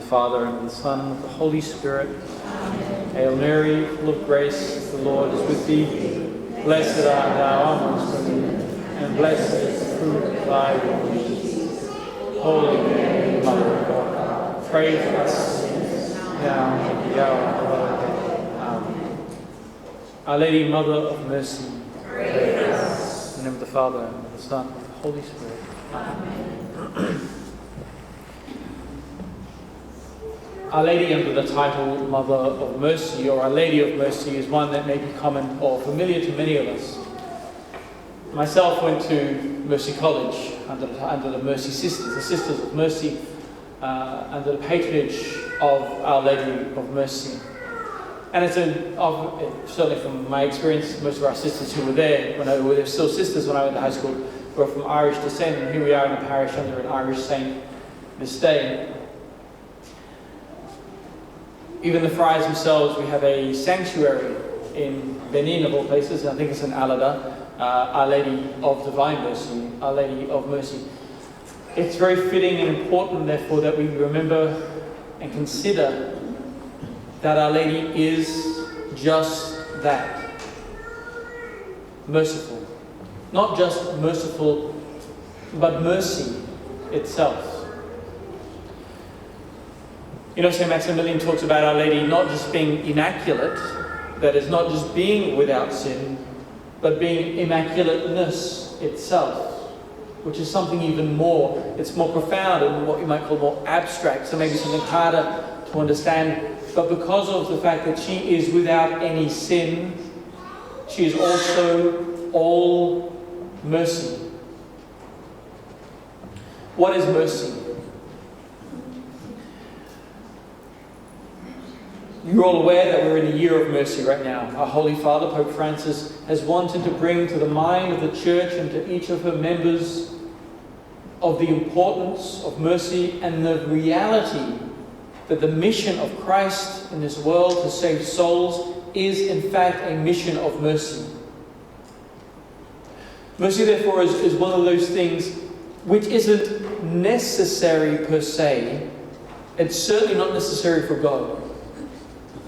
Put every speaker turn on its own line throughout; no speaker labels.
Father, and of the Son, and of the Holy Spirit. Hail Mary, full of grace, the Lord is with thee. Blessed art thou amongst women, and blessed is the fruit of thy womb, Jesus. Holy Mary, Mother of God, pray for us sinners, now and at the hour of our death. Amen. Our Lady, Mother of Mercy, pray for us. In the name of the Father, and of the Son, and of the Holy Spirit. Amen. Our Lady under the title Mother of Mercy, or Our Lady of Mercy, is one that may be common or familiar to many of us. Myself went to Mercy College under the Mercy Sisters, the Sisters of Mercy, under the patronage of Our Lady of Mercy. And it's certainly from my experience, most of our sisters who were there, when they were still sisters when I went to high school, were from Irish descent, and here we are in the parish under an Irish saint this day. Even the friars themselves, we have a sanctuary in Benin, of all places, and I think it's in Alada, Our Lady of Divine Mercy, Our Lady of Mercy. It's very fitting and important, therefore, that we remember and consider that Our Lady is just that. Merciful. Not just merciful, but mercy itself. You know, St. Maximilian talks about Our Lady not just being immaculate, that is, not just being without sin, but being immaculateness itself, which is something even more. It's more profound and what you might call more abstract, so maybe something harder to understand. But because of the fact that she is without any sin, she is also all mercy. What is mercy? You're all aware that we're in a year of mercy right now. Our Holy Father, Pope Francis, has wanted to bring to the mind of the Church and to each of her members of the importance of mercy and the reality that the mission of Christ in this world to save souls is in fact a mission of mercy. Mercy, therefore, is one of those things which isn't necessary per se. It's certainly not necessary for God.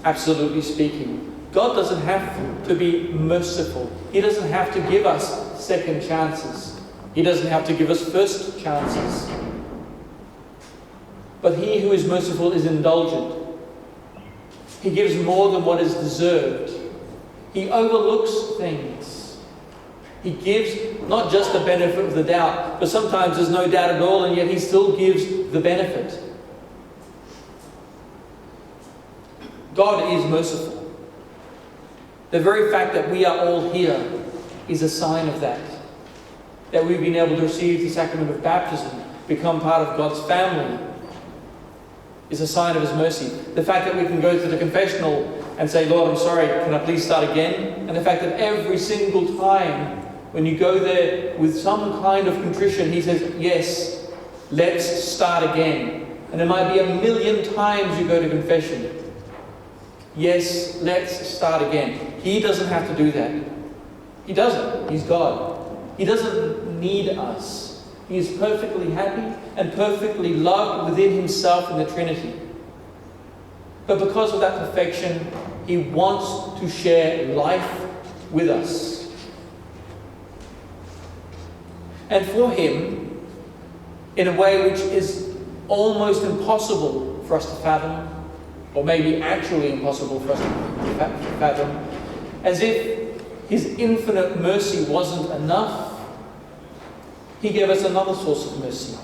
Absolutely speaking, God doesn't have to be merciful. He doesn't have to give us second chances. He doesn't have to give us first chances. But He who is merciful is indulgent. He gives more than what is deserved. He overlooks things. He gives not just the benefit of the doubt, but sometimes there's no doubt at all, and yet He still gives the benefit. God is merciful. The very fact that we are all here is a sign of that. That we've been able to receive the sacrament of baptism, become part of God's family, is a sign of His mercy. The fact that we can go to the confessional and say, Lord, I'm sorry, can I please start again? And the fact that every single time when you go there with some kind of contrition, He says, yes, let's start again. And there might be 1,000,000 times you go to confession. Yes, let's start again. He doesn't have to do that. He doesn't. He's God. He doesn't need us. He is perfectly happy and perfectly loved within Himself in the Trinity. But because of that perfection, He wants to share life with us. And for Him, in a way which is almost impossible for us to fathom, or maybe actually impossible for us to fathom, as if His infinite mercy wasn't enough, He gave us another source of mercy,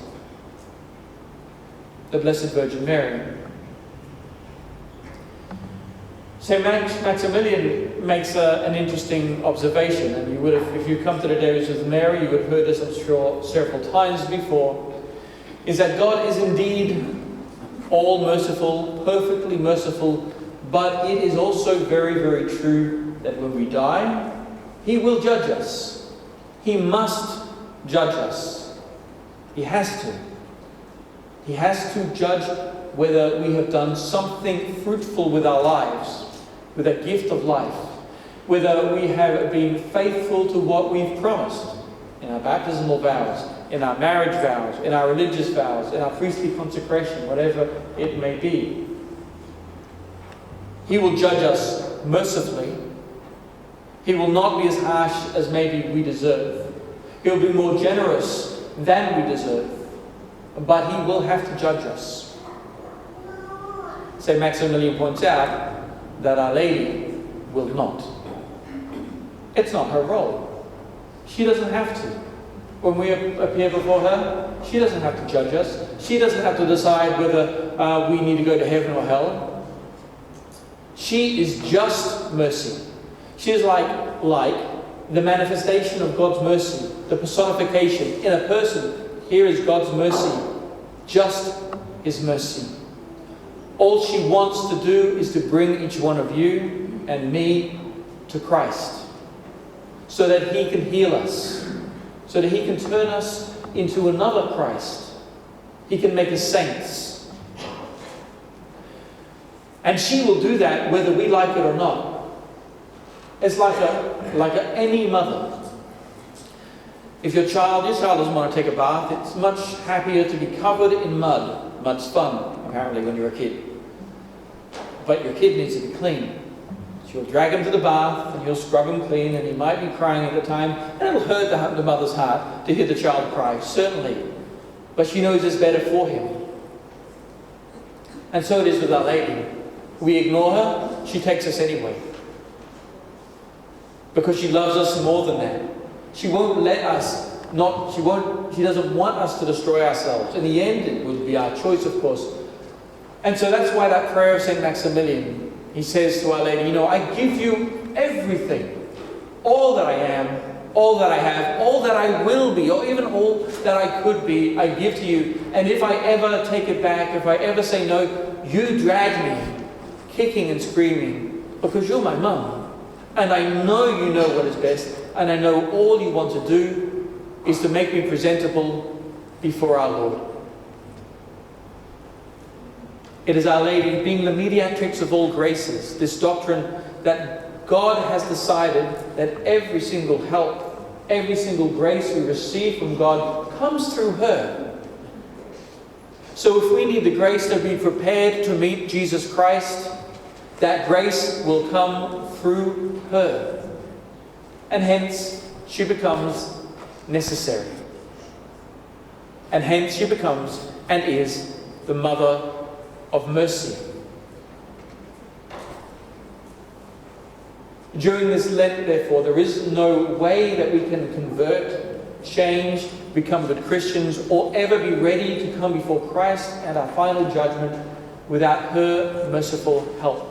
the Blessed Virgin Mary. St. Maximilian makes an interesting observation, and you would have, if you come to the days with Mary, you would have heard this, I'm sure, several times before, is that God is indeed all merciful, perfectly merciful, but it is also very, very true that when we die, He will judge us. He must judge us. He has to. He has to judge whether we have done something fruitful with our lives, with a gift of life, whether we have been faithful to what we've promised in our baptismal vows, in our marriage vows, in our religious vows, in our priestly consecration, whatever it may be. He will judge us mercifully. He will not be as harsh as maybe we deserve. He'll be more generous than we deserve. But he will have to judge us. St. Maximilian points out that Our Lady will not. It's not her role. She doesn't have to. When we appear before her, she doesn't have to judge us. She doesn't have to decide whether we need to go to heaven or hell. She is just mercy. She is like the manifestation of God's mercy, the personification in a person. Here is God's mercy, just His mercy. All she wants to do is to bring each one of you and me to Christ, so that He can heal us, so that He can turn us into another Christ. He can make us saints. And she will do that whether we like it or not. It's like any mother. If your child doesn't want to take a bath, it's much happier to be covered in mud. Mud's fun, apparently, when you're a kid. But your kid needs to be clean. So you'll drag him to the bath, and you'll scrub him clean, and he might be crying at the time, and it'll hurt the mother's heart to hear the child cry, certainly. But she knows it's better for him. And so it is with Our Lady. We ignore her, she takes us anyway. Because she loves us more than that. She won't let us she doesn't want us to destroy ourselves. In the end, it will be our choice, of course. And so that's why that prayer of St. Maximilian, he says to Our Lady, I give you everything. All that I am, all that I have, all that I will be, or even all that I could be, I give to you. And if I ever take it back, if I ever say no, you drag me, kicking and screaming, because you're my mum. And I know you know what is best, and I know all you want to do is to make me presentable before our Lord. It is Our Lady being the mediatrix of all graces, this doctrine that God has decided that every single help, every single grace we receive from God comes through her. So if we need the grace to be prepared to meet Jesus Christ, that grace will come through her. And hence, she becomes necessary. And hence, she becomes and is the Mother of Mercy. During this Lent, therefore, there is no way that we can convert, change, become good Christians, or ever be ready to come before Christ at our final judgment without her merciful help.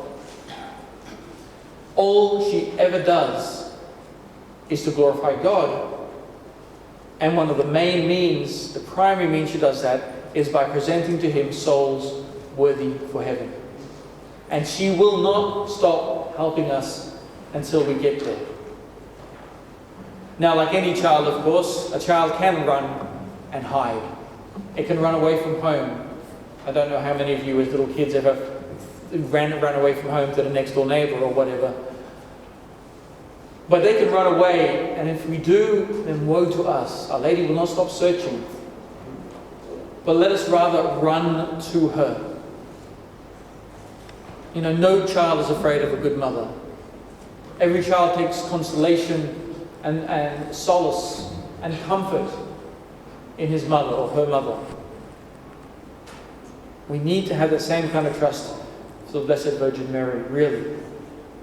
All she ever does is to glorify God. And one of the main means, the primary means she does that, is by presenting to Him souls worthy for heaven. And she will not stop helping us until we get there. Now, like any child, of course, a child can run and hide. It can run away from home. I don't know how many of you as little kids ever ran away from home to the next door neighbour or whatever. But they can run away, and if we do, then woe to us. Our Lady will not stop searching. But let us rather run to her. No child is afraid of a good mother. Every child takes consolation and solace and comfort in his mother or her mother. We need to have the same kind of trust for the Blessed Virgin Mary, really.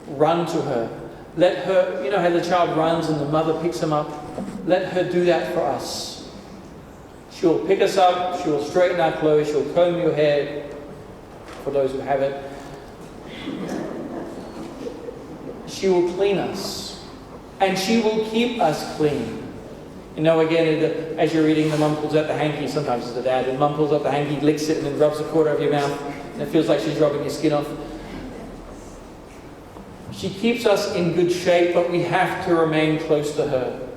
Run to her. Let her, how the child runs and the mother picks him up. Let her do that for us. She'll pick us up, she'll straighten our clothes, she'll comb your hair, for those who have it. She will clean us. And she will keep us clean. Again, as you're reading, the mum pulls out the hanky, sometimes it's the dad, and mum pulls out the hanky, licks it, and then rubs the corner of your mouth, and it feels like she's rubbing your skin off. She keeps us in good shape, but we have to remain close to her.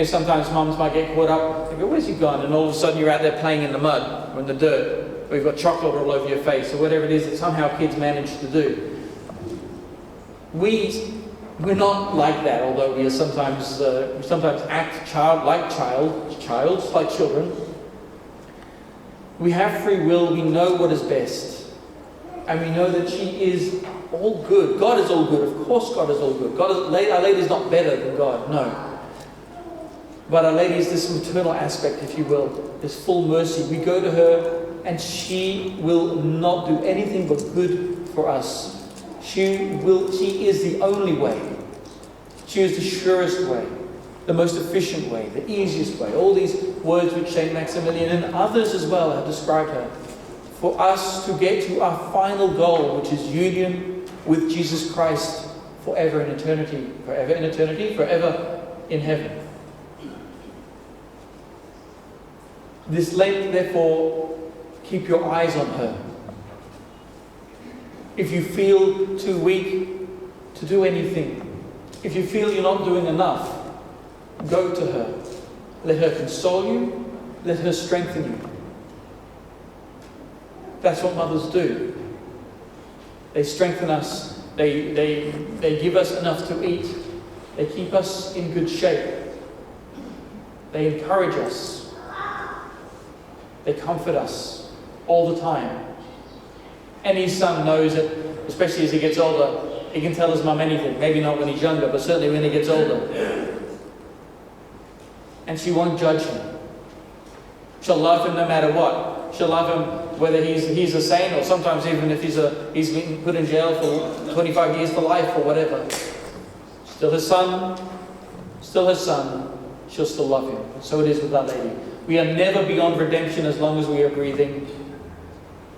Sometimes mums might get caught up, they go, where's he gone? And all of a sudden you're out there playing in the mud, or in the dirt, or you've got chocolate all over your face, or whatever it is that somehow kids manage to do. We We're not like that, although we are sometimes act childs like children. We have free will. We know what is best, and we know that she is all good. God is all good. Of course, God is all good. Our Lady is not better than God. No, but Our Lady is this maternal aspect, if you will, this full mercy. We go to her, and she will not do anything but good for us. She is the only way. She is the surest way, the most efficient way, the easiest way. All these words which Saint Maximilian and others as well have described her. For us to get to our final goal, which is union with Jesus Christ forever in eternity, forever in eternity, forever in heaven. This Lent, therefore, keep your eyes on her. If you feel too weak to do anything, if you feel you're not doing enough, go to her. Let her console you. Let her strengthen you. That's what mothers do. They strengthen us. They give us enough to eat. They keep us in good shape. They encourage us. They comfort us all the time. Any son knows that, especially as he gets older, he can tell his mum anything. Maybe not when he's younger, but certainly when he gets older. And she won't judge him. She'll love him no matter what. She'll love him whether he's a saint, or sometimes even if he's been put in jail for 25 years for life or whatever. Still his son, she'll still love him. So it is with Our Lady. We are never beyond redemption as long as we are breathing.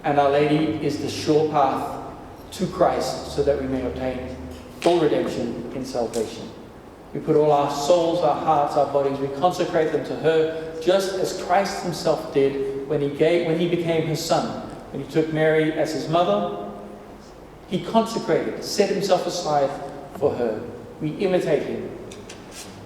And Our Lady is the sure path to Christ so that we may obtain full redemption in salvation. We put all our souls, our hearts, our bodies, we consecrate them to her, just as Christ himself did when he became her son. When he took Mary as his mother, he consecrated, set himself aside for her. We imitate him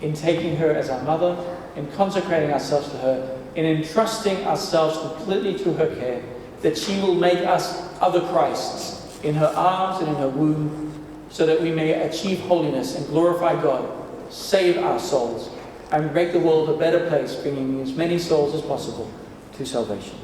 in taking her as our mother, in consecrating ourselves to her, in entrusting ourselves completely to her care, that she will make us other Christs in her arms and in her womb, so that we may achieve holiness and glorify God, save our souls, and make the world a better place, bringing as many souls as possible to salvation.